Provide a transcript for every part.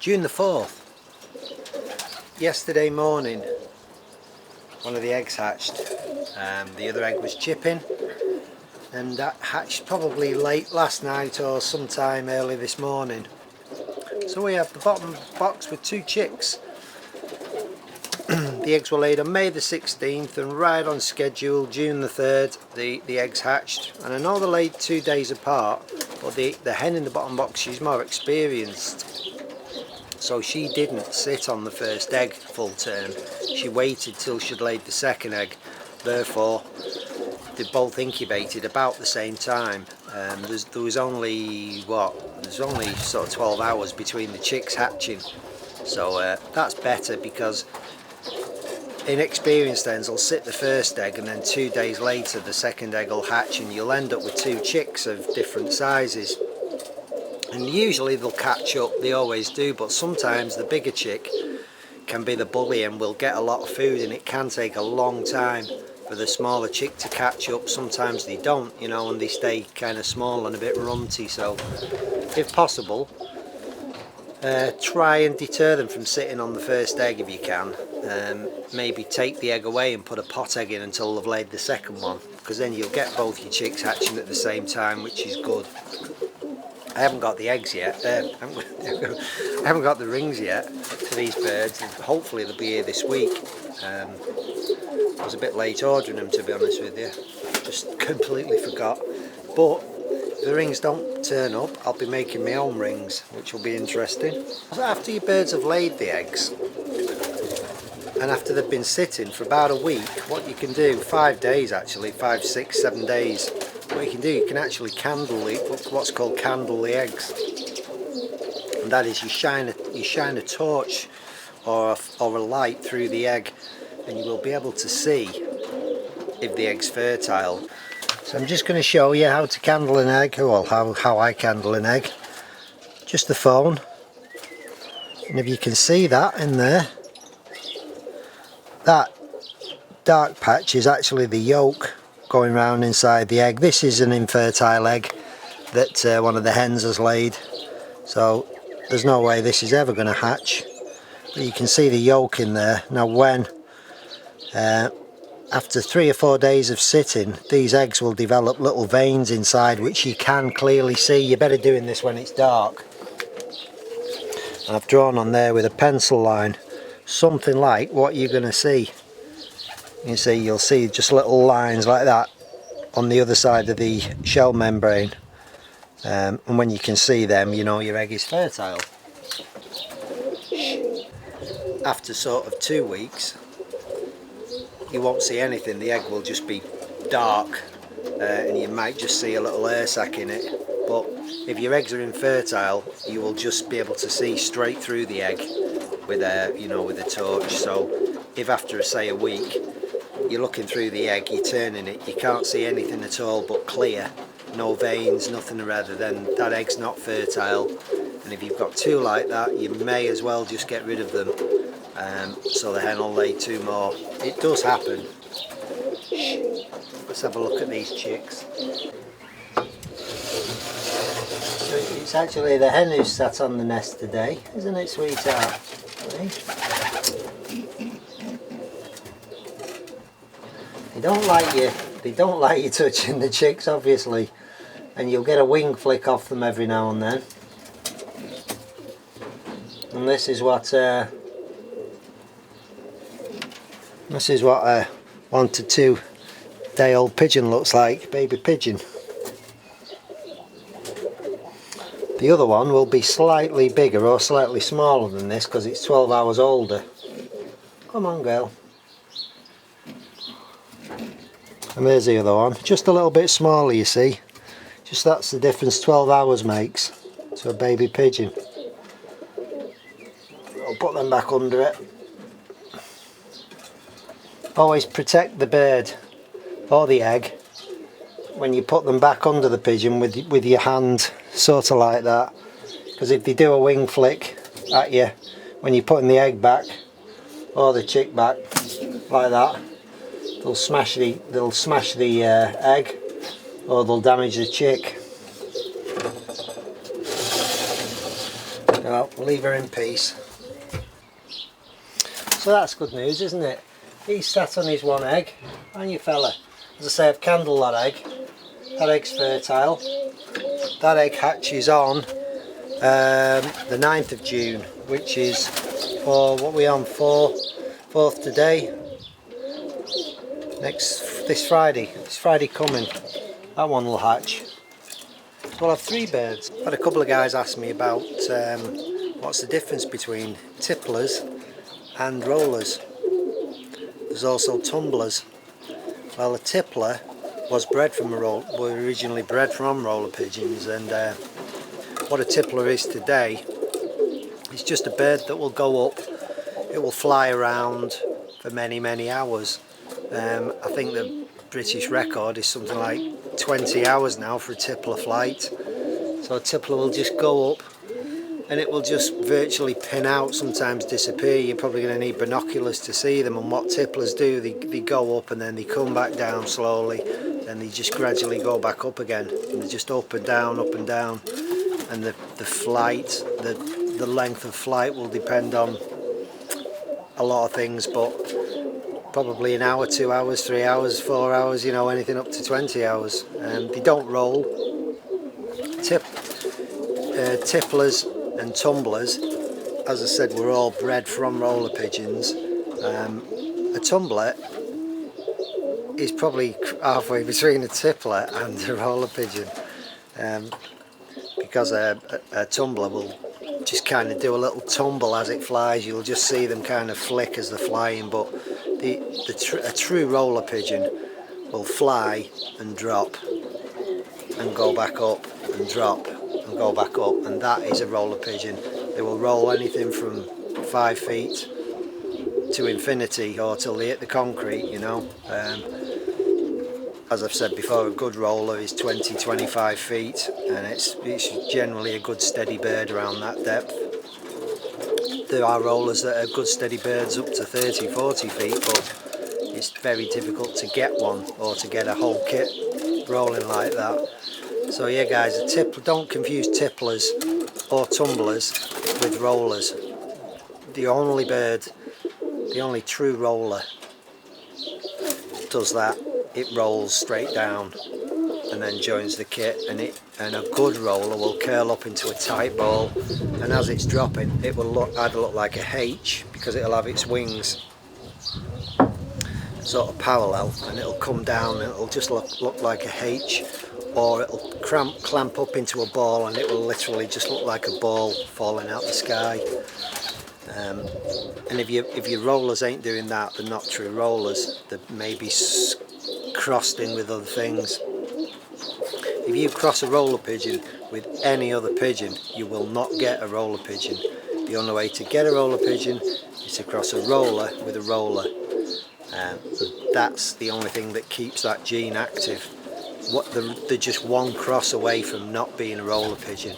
June the 4th. Yesterday morning one of the eggs hatched. The other egg was chipping, and that hatched probably late last night or sometime early this morning. So we have the bottom box with 2 chicks. The eggs were laid on May the 16th, and right on schedule, June the 3rd, the eggs hatched. And I know they're laid 2 days apart, but the hen in the bottom box, she's more experienced. So she didn't sit on the first egg full term. She waited till she'd laid the second egg. Therefore, they both incubated about the same time. There was only sort of 12 hours between the chicks hatching. So that's better, because inexperienced hens will sit the first egg and then 2 days later the second egg will hatch, and you'll end up with 2 chicks of different sizes. And usually they'll catch up, they always do, but sometimes the bigger chick can be the bully and will get a lot of food, and it can take a long time for the smaller chick to catch up. Sometimes they don't, you know, and they stay kind of small and a bit runty. So if possible, try and deter them from sitting on the first egg if you can. Maybe take the egg away and put a pot egg in until they've laid the second one, because then you'll get both your chicks hatching at the same time, which is good. I haven't got the eggs yet, I haven't got the rings yet for these birds. Hopefully they'll be here this week. I was a bit late ordering them, to be honest with you, just completely forgot. But if the rings don't turn up, I'll be making my own rings, which will be interesting. After your birds have laid the eggs, and after they've been sitting for about a week, what you can do, 5 days actually, 5, 6, 7 days, what you can do, you can actually candle what's called candle the eggs. And that is, you shine a torch or a light through the egg, and you will be able to see if the egg's fertile. So I'm just going to show you how to candle an egg, well, how I candle an egg. Just the phone, and if you can see that in there, that dark patch is actually the yolk going round inside the egg. This is an infertile egg that one of the hens has laid, so there's no way this is ever going to hatch. But you can see the yolk in there. Now when after 3 or 4 days of sitting, these eggs will develop little veins inside, which you can clearly see. You're better doing this when it's dark. And I've drawn on there with a pencil line something like what you're going to see. You'll see just little lines like that on the other side of the shell membrane, and when you can see them, you know your egg is fertile. After sort of 2 weeks, you won't see anything. The egg will just be dark, and you might just see a little air sac in it. But if your eggs are infertile, you will just be able to see straight through the egg with a torch. So if after say a week you're looking through the egg, you're turning it, you can't see anything at all but clear, no veins, nothing or other, then that egg's not fertile. And if you've got 2 like that, you may as well just get rid of them, so the hen will lay 2 more. It does happen. Let's have a look at these chicks. So it's actually the hen who's sat on the nest today, isn't it, sweetheart? They don't like you touching the chicks, obviously, and you'll get a wing flick off them every now and then. And this is what a 1 to 2 day old pigeon looks like, baby pigeon. The other one will be slightly bigger or slightly smaller than this because it's 12 hours older. Come on, girl. And there's the other one, just a little bit smaller, you see. Just that's the difference 12 hours makes to a baby pigeon. I'll put them back under it. Always protect the bird or the egg when you put them back under the pigeon with your hand, sort of like that. Because if they do a wing flick at you when you're putting the egg back or the chick back like that, they'll smash the egg, or they'll damage the chick. Well, we'll leave her in peace. So that's good news, isn't it? He's sat on his one egg, and you fella. As I say, I've candled that egg. That egg's fertile. That egg hatches on the 9th of June, which is for what we on 4th today. This Friday coming, that one will hatch. So we'll have 3 birds. I've had a couple of guys ask me about what's the difference between tipplers and rollers. There's also tumblers. Well, a tippler was originally bred from roller pigeons, and what a tippler is today, it's just a bird that will go up, it will fly around for many hours. I think the British record is something like 20 hours now for a tippler flight. So a tippler will just go up and it will just virtually pin out, sometimes disappear. You're probably going to need binoculars to see them, and what tipplers do, they go up and then they come back down slowly, and they just gradually go back up again, and they're just up and down, and the flight, the length of flight will depend on a lot of things, but probably an hour, 2 hours, 3 hours, 4 hours, you know, anything up to 20 hours. They don't roll. Tipplers and tumblers, as I said, we're all bred from roller pigeons. A tumbler is probably halfway between a tippler and a roller pigeon, because a tumbler will just kind of do a little tumble as it flies. You'll just see them kind of flick as they're flying, but a true roller pigeon will fly and drop and go back up and drop and go back up, and that is a roller pigeon. They will roll anything from 5 feet to infinity, or till they hit the concrete, you know. As I've said before, a good roller is 20-25 feet, and it's generally a good steady bird around that depth. There are rollers that are good steady birds up to 30-40 feet, but it's very difficult to get one, or to get a whole kit rolling like that. So yeah guys, don't confuse tipplers or tumblers with rollers. The only true roller does that. It rolls straight down and then joins the kit, and a good roller will curl up into a tight ball, and as it's dropping it will either look like a H, because it'll have its wings sort of parallel, and it'll come down and it'll just look like a H, or it'll clamp up into a ball and it will literally just look like a ball falling out the sky. And if your rollers ain't doing that, they're not true rollers. They're maybe crossed in with other things. If you cross a roller pigeon with any other pigeon, you will not get a roller pigeon. The only way to get a roller pigeon is to cross a roller with a roller. That's the only thing that keeps that gene active. They're just one cross away from not being a roller pigeon,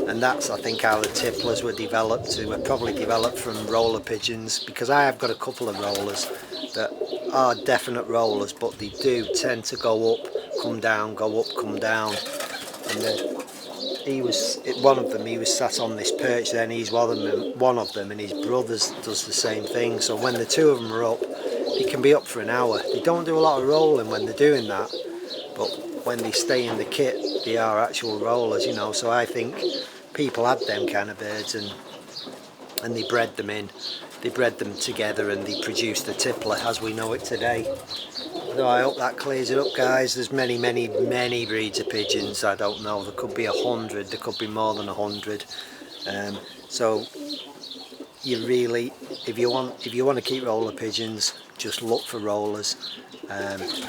and that's, I think, how the tipplers were developed. They were probably developed from roller pigeons, because I have got a couple of rollers that are definite rollers, but they do tend to go up, come down, go up, come down. And he was sat on this perch then, he's one of them, and his brothers does the same thing. So when the two of them are up, they can be up for an hour. They don't do a lot of rolling when they're doing that, but when they stay in the kit, they are actual rollers, you know. So I think people had them kind of birds, and they bred them together, and they produced the tippler as we know it today. So I hope that clears it up, guys. There's many breeds of pigeons. I don't know, there could be 100, there could be more than 100. So you really, if you want to keep roller pigeons, just look for rollers.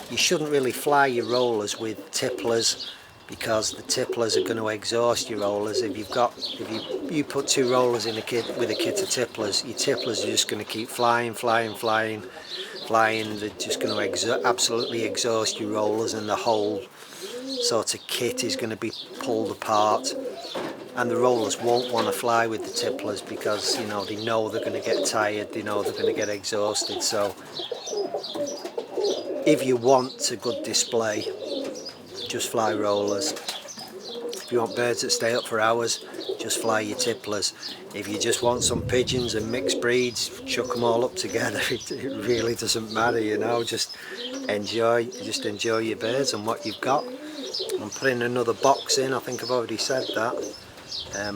You shouldn't really fly your rollers with tipplers, because the tipplers are going to exhaust your rollers. If you put 2 rollers in a kit with a kit of tipplers, your tipplers are just going to keep flying. They're just going to absolutely exhaust your rollers, and the whole sort of kit is going to be pulled apart. And the rollers won't want to fly with the tipplers, because you know they know they're going to get tired, they know they're going to get exhausted. So if you want a good display, just fly rollers. If you want birds that stay up for hours, just fly your tipplers. If you just want some pigeons and mixed breeds, chuck them all up together. It really doesn't matter, you know, just enjoy your birds and what you've got. I'm putting another box in, I think I've already said that.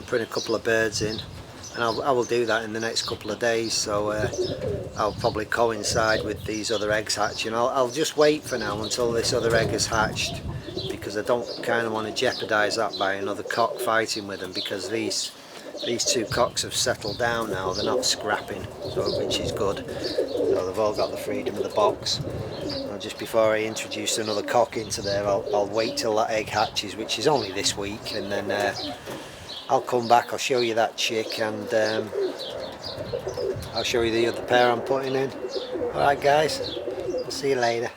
Putting a couple of birds in, and I will do that in the next couple of days, so I'll probably coincide with these other eggs hatching. I'll just wait for now until this other egg is hatched, because I don't kind of want to jeopardise that by another cock fighting with them, because these two cocks have settled down now, they're not scrapping, so, which is good. So they've all got the freedom of the box. Now, just before I introduce another cock into there, I'll wait till that egg hatches, which is only this week, and then I'll come back, I'll show you that chick, and I'll show you the other pair I'm putting in. Alright guys, I'll see you later.